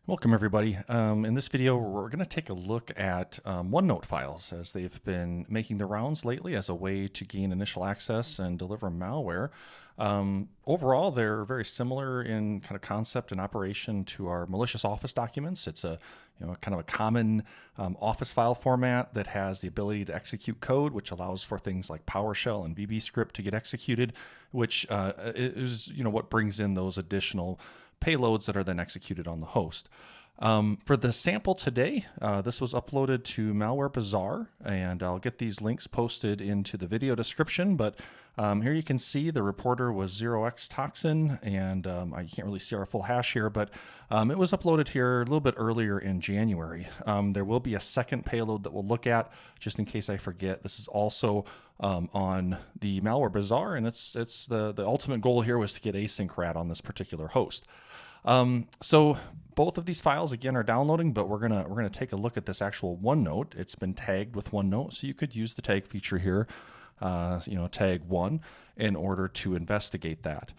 Welcome everybody. In this video, we're going to take a look at OneNote files as they've been making the rounds lately as a way to gain initial access and deliver malware. Overall, they're very similar in kind of concept and operation to our malicious Office documents. It's a kind of a common Office file format that has the ability to execute code, which allows for things like PowerShell and VB script to get executed, which is what brings in those additional payloads that are then executed on the host. For the sample today, this was uploaded to Malware Bazaar, and I'll get these links posted into the video description. But here you can see the reporter was 0x toxin, and I can't really see our full hash here, but it was uploaded here a little bit earlier in January. There will be a second payload that we'll look at, just in case I forget. This is also on the Malware Bazaar, and it's the ultimate goal here was to get AsyncRAT on this particular host. So both of these files again are downloading, but we're gonna take a look at this actual OneNote. It's been tagged with OneNote, so you could use the tag feature here, tag 1, in order to investigate that.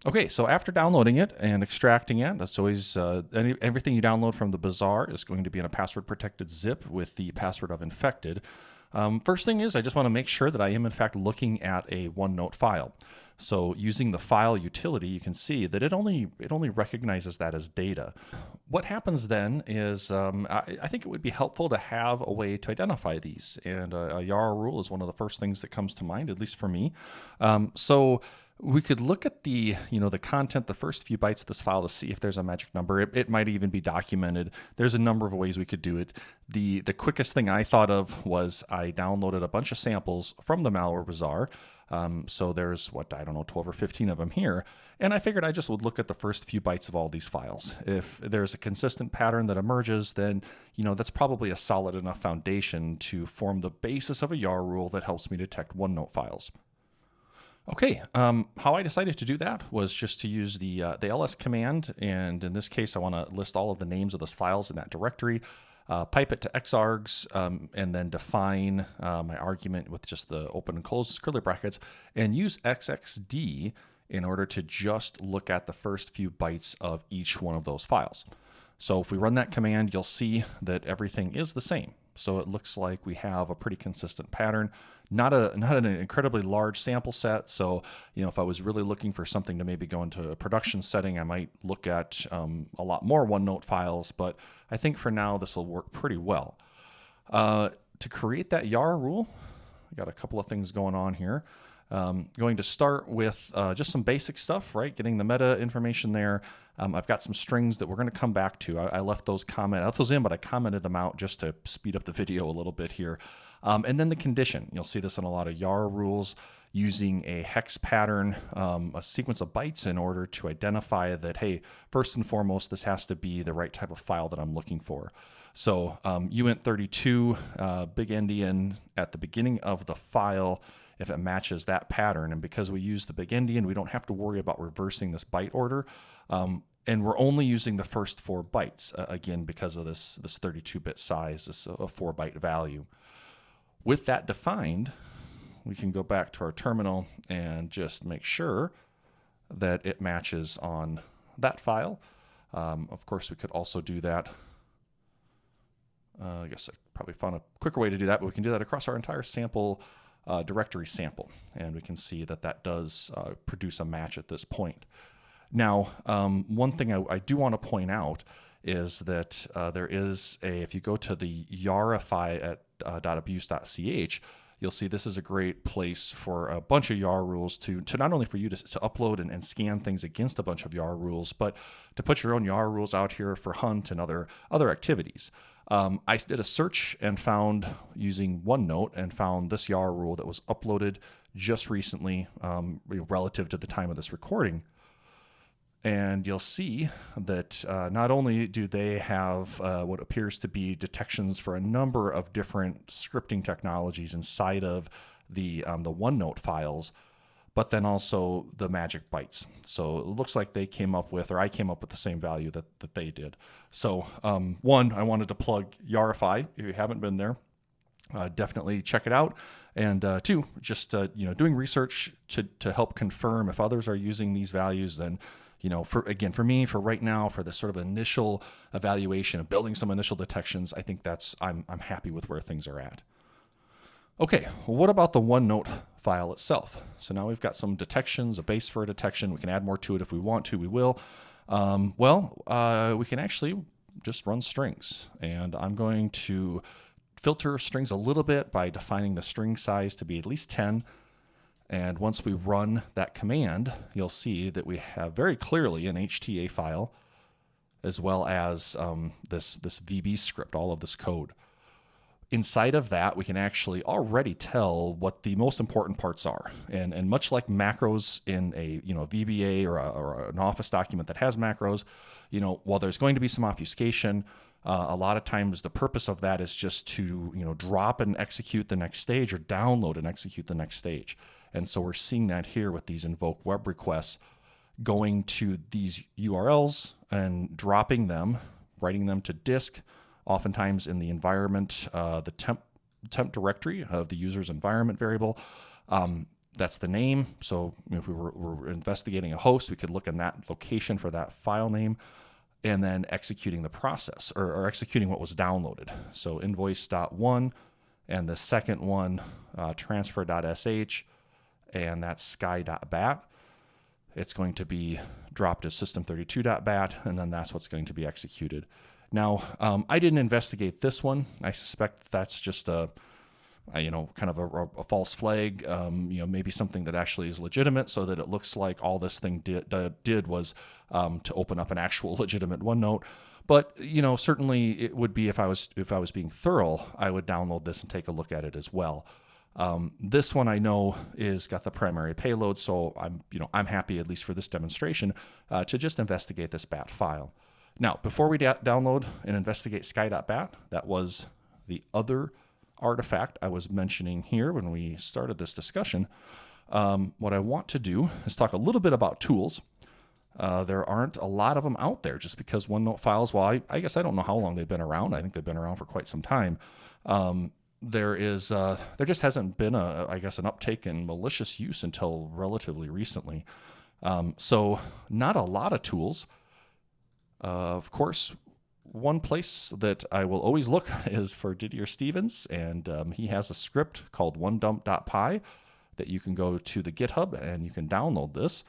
Okay, so after downloading it and extracting it, that's always everything you download from the Bazaar is going to be in a password protected zip with the password of infected. First thing is I just want to make sure that I am in fact looking at a OneNote file. So using the file utility, you can see that it only recognizes that as data. What happens then is I think it would be helpful to have a way to identify these, and a Yara rule is one of the first things that comes to mind, at least for me. So we could look at the content, the first few bytes of this file to see if there's a magic number. It might even be documented. There's a number of ways we could do it. The quickest thing I thought of was I downloaded a bunch of samples from the Malware Bazaar. So there's 12 or 15 of them here. And I figured I just would look at the first few bytes of all these files. If there's a consistent pattern that emerges, then, that's probably a solid enough foundation to form the basis of a Yara rule that helps me detect OneNote files. Okay, how I decided to do that was just to use the ls command, and in this case I want to list all of the names of those files in that directory, pipe it to xargs, and then define my argument with just the open and close curly brackets, and use xxd in order to just look at the first few bytes of each one of those files. So if we run that command, you'll see that everything is the same. So it looks like we have a pretty consistent pattern, not an incredibly large sample set. So, if I was really looking for something to maybe go into a production setting, I might look at a lot more OneNote files, but I think for now this will work pretty well. To create that Yara rule, I got a couple of things going on here. Going to start with just some basic stuff, right? Getting the meta information there. I've got some strings that we're going to come back to. I left those in, but I commented them out just to speed up the video a little bit here. And then the condition. You'll see this in a lot of Yara rules, using a hex pattern, a sequence of bytes in order to identify that, hey, first and foremost, this has to be the right type of file that I'm looking for. So uint32, big endian at the beginning of the file, if it matches that pattern. And because we use the big endian, we don't have to worry about reversing this byte order. And we're only using the first 4 bytes, again, because of this 32-bit size, this a 4-byte value. With that defined, we can go back to our terminal and just make sure that it matches on that file. Of course, we could also do that. I guess I probably found a quicker way to do that, but we can do that across our entire sample directory sample, and we can see that that does produce a match at this point. Now, one thing I do want to point out is that there is if you go to the yarify at .abuse.ch, you'll see this is a great place for a bunch of Yara rules to not only for you to upload and scan things against a bunch of Yara rules, but to put your own Yara rules out here for hunt and other activities. I did a search and found, using OneNote, and found this Yara rule that was uploaded just recently, relative to the time of this recording. And you'll see that not only do they have what appears to be detections for a number of different scripting technologies inside of the OneNote files, but then also the magic bytes. So it looks like they came up with, or I came up with the same value that they did. So one, I wanted to plug Yarify. If you haven't been there, definitely check it out. And two, just doing research to help confirm if others are using these values, then for me, for right now, for this sort of initial evaluation of building some initial detections, I think I'm happy with where things are at. Okay, well, what about the OneNote file itself? So now we've got some detections, a base for a detection. We can add more to it if we want to, we will. We can actually just run strings, and I'm going to filter strings a little bit by defining the string size to be at least 10. And once we run that command, you'll see that we have very clearly an HTA file, as well as this VB script, all of this code. Inside of that, we can actually already tell what the most important parts are. And much like macros in a VBA or an Office document that has macros, while there's going to be some obfuscation, a lot of times the purpose of that is just to drop and execute the next stage, or download and execute the next stage. And so we're seeing that here with these invoke web requests, going to these URLs and dropping them, writing them to disk, oftentimes in the environment, the temp directory of the user's environment variable. That's the name. So if we were investigating a host, we could look in that location for that file name, and then executing the process, or executing what was downloaded. So invoice.1, and the second one, transfer.sh, and that's sky.bat. It's going to be dropped as system32.bat, and then that's what's going to be executed. Now, I didn't investigate this one. I suspect that's just kind of a false flag, maybe something that actually is legitimate, so that it looks like all this thing did was to open up an actual legitimate OneNote. But certainly it would be, if I was being thorough, I would download this and take a look at it as well. This one I know is got the primary payload, so I'm happy, at least for this demonstration, to just investigate this bat file. Now, before we download and investigate sky.bat, that was the other artifact I was mentioning here when we started this discussion. What I want to do is talk a little bit about tools. There aren't a lot of them out there, just because OneNote files, well, I guess I don't know how long they've been around. I think they've been around for quite some time. There just hasn't been an uptake in malicious use until relatively recently. So not a lot of tools. Of course, one place that I will always look is for Didier Stevens, and he has a script called OneDump.py that you can go to the GitHub and you can download this.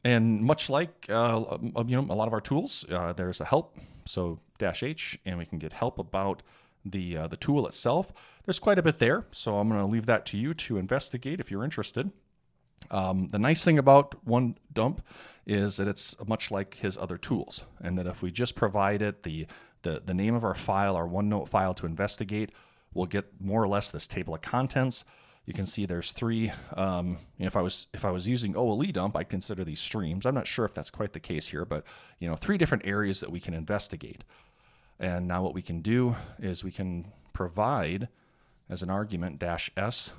And much like a lot of our tools, there's a help, so -h, and we can get help about the tool itself. There's quite a bit there, so I'm going to leave that to you to investigate if you're interested. The nice thing about OneDump is that it's much like his other tools, and that if we just provide it the name of our file, our OneNote file, to investigate, we'll get more or less this table of contents. You can see there's three. If I was using OLE dump, I'd consider these streams. I'm not sure if that's quite the case here, but 3 different areas that we can investigate. And now what we can do is we can provide as an argument -s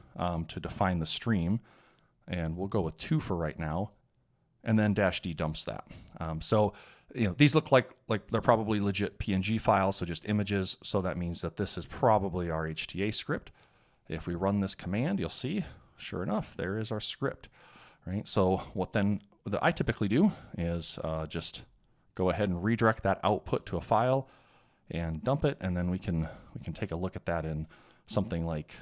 to define the stream, and we'll go with 2 for right now, and then -d dumps that. These look like they're probably legit PNG files, so just images. So that means that this is probably our HTA script. If we run this command, you'll see, sure enough, there is our script, right? So what then that I typically do is just go ahead and redirect that output to a file and dump it, and then we can take a look at that in something like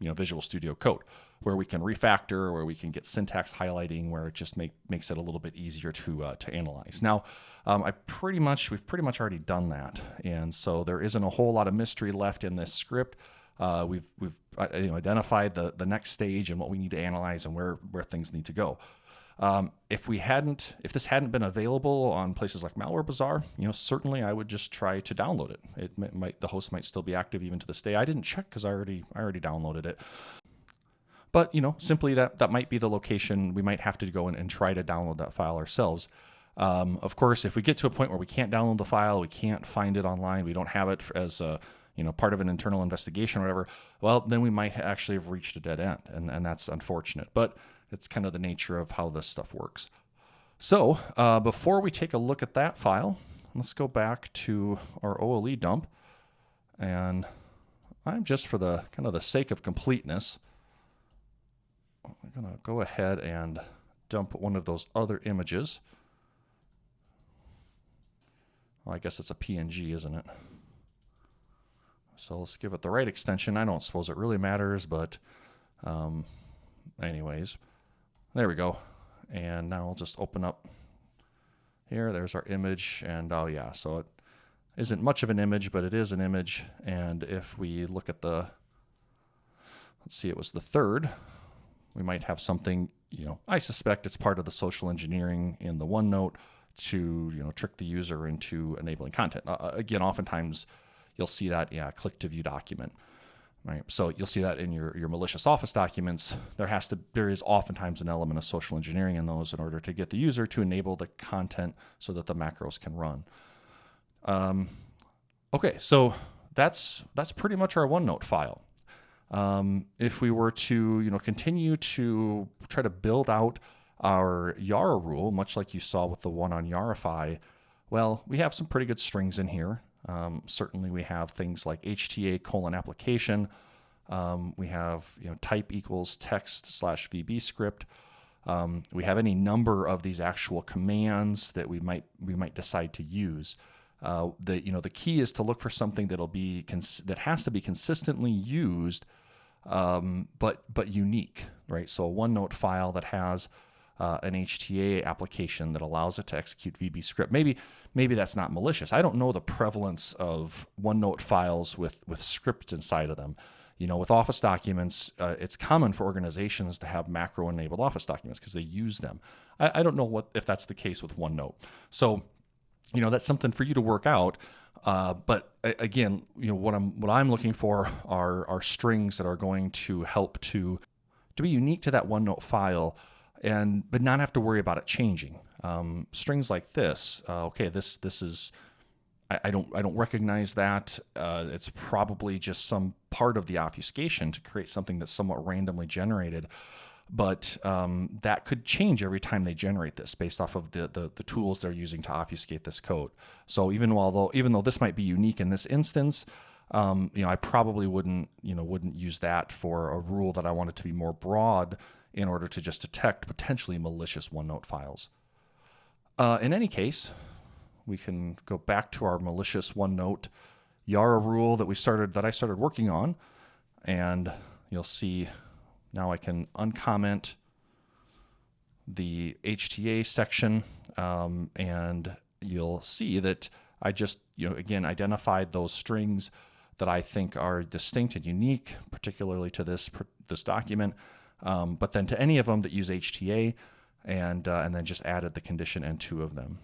Visual Studio Code, where we can refactor, where we can get syntax highlighting, where it just makes it a little bit easier to analyze. Now, we've pretty much already done that, and so there isn't a whole lot of mystery left in this script. We've identified the next stage and what we need to analyze and where things need to go. If this hadn't been available on places like Malware Bazaar, certainly I would just try to download it. The host might still be active even to this day. I didn't check because I already downloaded it. But simply that might be the location. We might have to go in and try to download that file ourselves. Of course, if we get to a point where we can't download the file, we can't find it online, we don't have it as part of an internal investigation or whatever, well, then we might actually have reached a dead end, and that's unfortunate. But it's kind of the nature of how this stuff works. So before we take a look at that file, let's go back to our OLE dump. And I'm just for the sake of completeness, I'm going to go ahead and dump one of those other images Well, I guess it's a PNG, isn't it? So let's give it the right extension. I don't suppose it really matters, but anyways, there we go. And now I'll just open up here. There's our image, and oh yeah, so it isn't much of an image, but it is an image. And if we look at the, let's see, it was the third, we might have something, I suspect it's part of the social engineering in the OneNote to, trick the user into enabling content. Again, oftentimes you'll see that, click to view document, right? So you'll see that in your malicious Office documents. There is oftentimes an element of social engineering in those in order to get the user to enable the content so that the macros can run. Okay, so that's pretty much our OneNote file. If we were to, continue to try to build out our Yara rule, much like you saw with the one on Yarify, well, we have some pretty good strings in here. Certainly we have things like HTA:application. We have, type equals text/VB script. We have any number of these actual commands that we might decide to use. The key is to look for something that has to be consistently used, but unique, right? So a OneNote file that has an HTA application that allows it to execute VB script. Maybe that's not malicious. I don't know the prevalence of OneNote files with scripts inside of them. With Office documents, it's common for organizations to have macro-enabled Office documents because they use them. I don't know if that's the case with OneNote. So, that's something for you to work out. But again, what I'm looking for are strings that are going to help to be unique to that OneNote file, but not have to worry about it changing. Strings like this, this is, I don't recognize that. It's probably just some part of the obfuscation to create something that's somewhat randomly generated. But that could change every time they generate this based off of the tools they're using to obfuscate this code. So even though this might be unique in this instance, I probably wouldn't use that for a rule that I want it to be more broad in order to just detect potentially malicious OneNote files. In any case, we can go back to our malicious OneNote Yara rule that I started working on, and you'll see now I can uncomment the HTA section, and you'll see that I just again identified those strings that I think are distinct and unique, particularly to this document, but then to any of them that use HTA, and then just added the condition and two of them.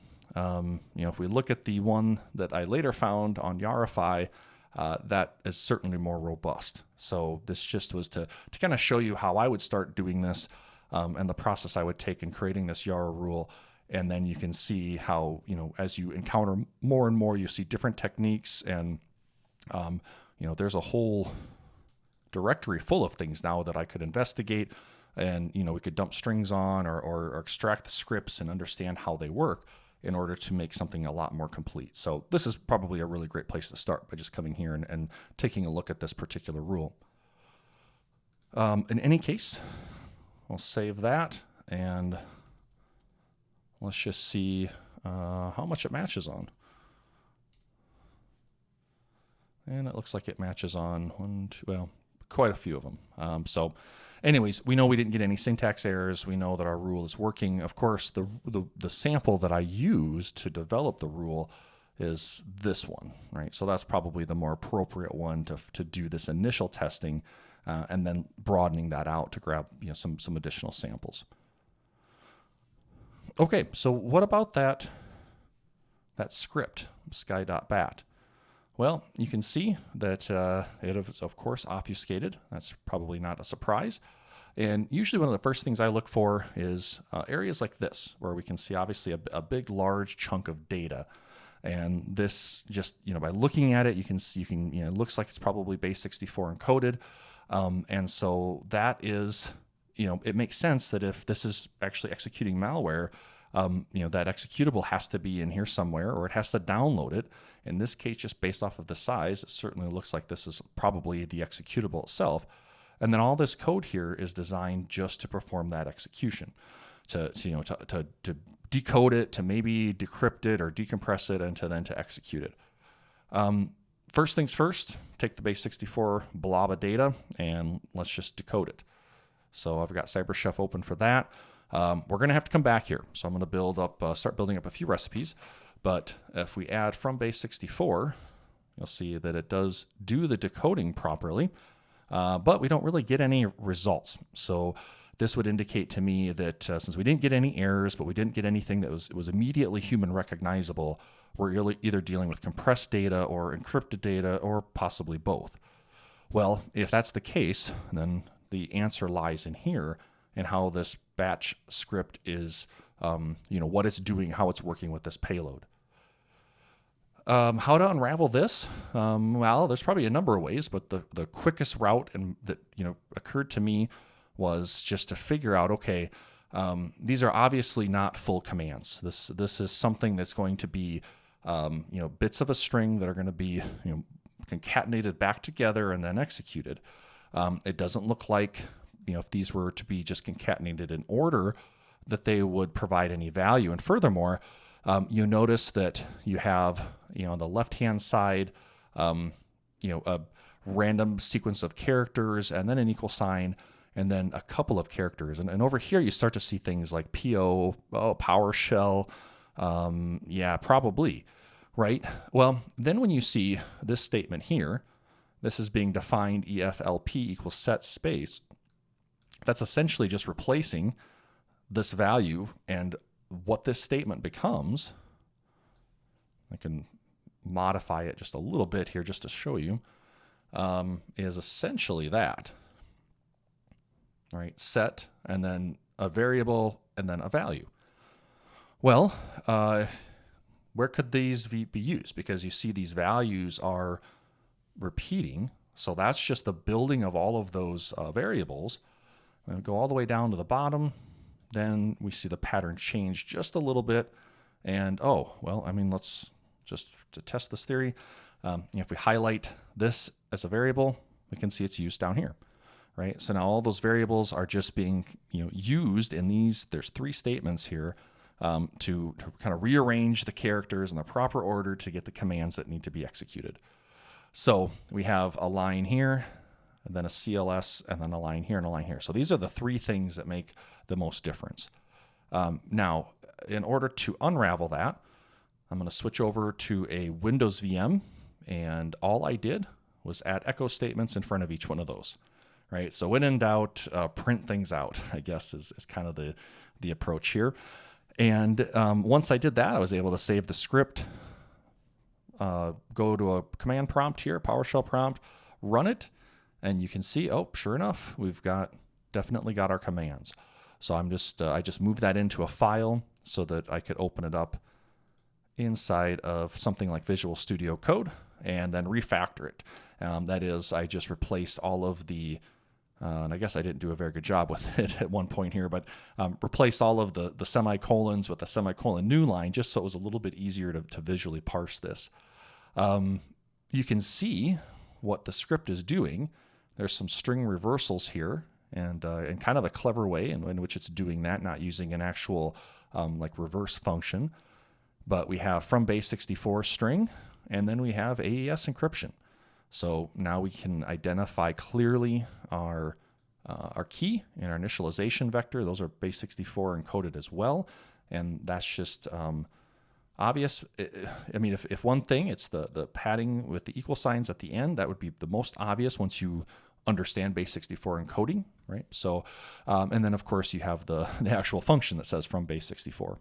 If we look at the one that I later found on Yarify, that is certainly more robust. So this just was to kind of show you how I would start doing this, and the process I would take in creating this Yara rule. And then you can see how, as you encounter more and more, you see different techniques, and there's a whole directory full of things now that I could investigate, and we could dump strings on or extract the scripts and understand how they work in order to make something a lot more complete. So this is probably a really great place to start by just coming here and taking a look at this particular rule. In any case, I'll save that, and let's just see how much it matches on. And it looks like it matches on quite a few of them. So anyways, we know we didn't get any syntax errors. We know that our rule is working. Of course, the sample that I used to develop the rule is this one, right? So that's probably the more appropriate one to do this initial testing, and then broadening that out to grab some additional samples. Okay, so what about that script, sky.bat? Well, you can see that it is, of course, obfuscated. That's probably not a surprise. And usually one of the first things I look for is areas like this, where we can see obviously a big, large chunk of data. And this just, by looking at it, you can see, it looks like it's probably base64 encoded. And so that is, it makes sense that if this is actually executing malware, that executable has to be in here somewhere, or it has to download it. In this case, just based off of the size, it certainly looks like this is probably the executable itself. And then all this code here is designed just to perform that execution, to decode it, to maybe decrypt it or decompress it, and then to execute it. First things first, take the base64 blob of data and let's just decode it. So I've got CyberChef open for that. We're going to have to come back here. So I'm going to start building up a few recipes. But if we add from base64, you'll see that it does do the decoding properly, but we don't really get any results. So this would indicate to me that since we didn't get any errors, but we didn't get anything that was immediately human recognizable, we're either dealing with compressed data or encrypted data or possibly both. Well, if that's the case, then the answer lies in here and how this batch script is, what it's doing, how it's working with this payload. How to unravel this? Well, there's probably a number of ways, but the quickest route and that occurred to me was just to figure out, okay, these are obviously not full commands. This is something that's going to be bits of a string that are going to be concatenated back together and then executed. It doesn't look like if these were to be just concatenated in order that they would provide any value. And furthermore, you notice that you have on the left hand side a random sequence of characters and then an equal sign and then a couple of characters. And over here you start to see things like PO, PowerShell, yeah, probably, right? Well, then when you see this statement here, this is being defined EFLP equals set space. That's essentially just replacing this value, and what this statement becomes, I can modify it just a little bit here just to show you, is essentially that. All right, set, and then a variable, and then a value. Well, where could these be used? Because you see these values are repeating, so that's just the building of all of those variables. And go all the way down to the bottom, then we see the pattern change just a little bit. And let's just to test this theory. If we highlight this as a variable, we can see it's used down here, right? So now all those variables are just being used in these. There's three statements here to kind of rearrange the characters in the proper order to get the commands that need to be executed. So we have a line here, and then a CLS, and then a line here and a line here. So these are the three things that make the most difference. Now, in order to unravel that, I'm going to switch over to a Windows VM, and all I did was add echo statements in front of each one of those, right? So when in doubt, print things out, I guess is kind of the approach here. And once I did that, I was able to save the script, go to a command prompt here, PowerShell prompt, run it, and you can see, sure enough, we've definitely got our commands. So I just moved that into a file so that I could open it up inside of something like Visual Studio Code and then refactor it. That is, I just replaced all of the, and I guess I didn't do a very good job with it at one point here, but replaced all of the semicolons with a semicolon new line just so it was a little bit easier to visually parse this. You can see what the script is doing. There's some string reversals here, and kind of a clever way in which it's doing that, not using an actual like reverse function. But we have from base64 string, and then we have AES encryption. So now we can identify clearly our key and our initialization vector. Those are base64 encoded as well, and that's just obvious. I mean, if one thing, it's the padding with the equal signs at the end. That would be the most obvious once you understand base64 encoding, right? So, and then of course you have the actual function that says from base64.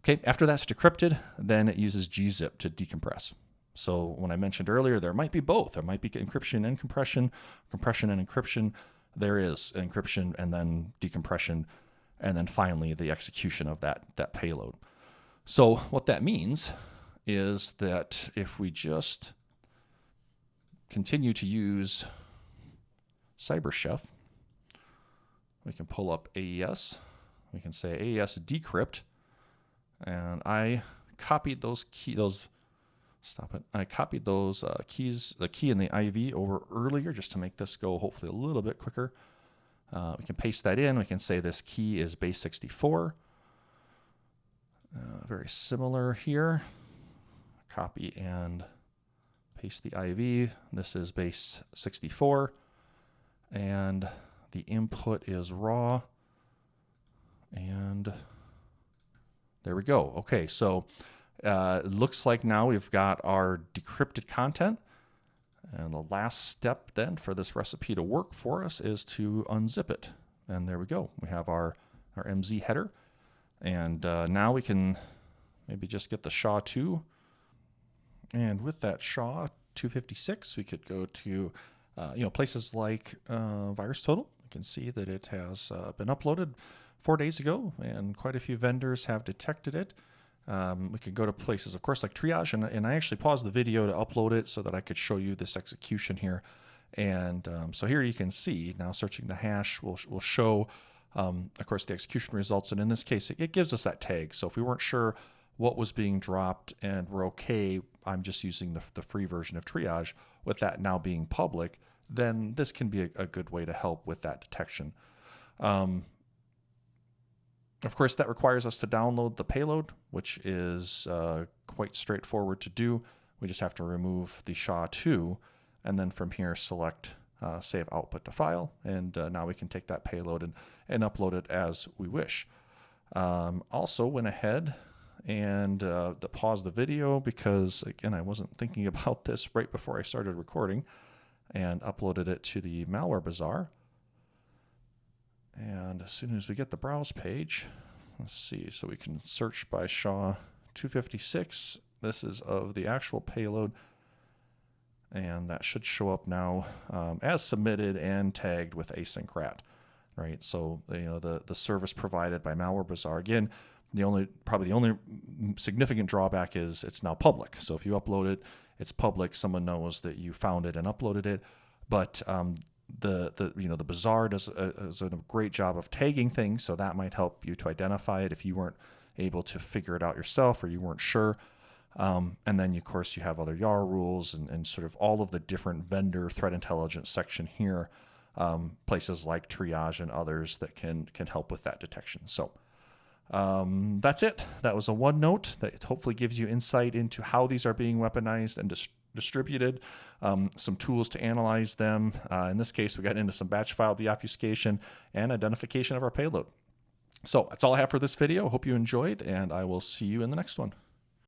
Okay, after that's decrypted, then it uses gzip to decompress. So when I mentioned earlier, there might be both. There might be encryption and compression, compression and encryption. There is encryption and then decompression, and then finally the execution of that payload. So what that means is that if we just continue to use CyberChef, we can pull up AES. We can say AES decrypt, and I copied those keys. I copied those keys, the key and the IV over earlier, just to make this go hopefully a little bit quicker. We can paste that in. We can say this key is base64. Very similar here. Copy and paste the IV. This is base 64, and the input is raw. And there we go. Okay, so it looks like now we've got our decrypted content. And the last step then for this recipe to work for us is to unzip it. And there we go. We have our MZ header. And now we can maybe just get the SHA-2. And with that SHA-256, we could go to places like VirusTotal. You can see that it has been uploaded 4 days ago, and quite a few vendors have detected it. We could go to places, of course, like Triage, and I actually paused the video to upload it so that I could show you this execution here. And so here you can see now searching the hash will show, of course, the execution results. And in this case, it gives us that tag. So if we weren't sure what was being dropped and we're okay, I'm just using the free version of Triage, with that now being public, then this can be a good way to help with that detection. Of course, that requires us to download the payload, which is quite straightforward to do. We just have to remove the SHA-2, and then from here select Save Output to File, and now we can take that payload and upload it as we wish. Also went ahead and paused the video because, again, I wasn't thinking about this right before I started recording, and uploaded it to the Malware Bazaar. And as soon as we get the browse page, let's see, so we can search by SHA-256. This is of the actual payload, and that should show up now as submitted and tagged with AsyncRAT, right? So the service provided by Malware Bazaar. Again, probably the only significant drawback is it's now public. So if you upload it, it's public. Someone knows that you found it and uploaded it, but the Bazaar does a great job of tagging things, so that might help you to identify it if you weren't able to figure it out yourself or you weren't sure. And then, of course, you have other Yara rules and sort of all of the different vendor threat intelligence section here, places like Triage and others that can help with that detection. So that's it. That was a OneNote that hopefully gives you insight into how these are being weaponized and distributed, some tools to analyze them. In this case, we got into some batch file deobfuscation and identification of our payload. So that's all I have for this video. Hope you enjoyed, and I will see you in the next one.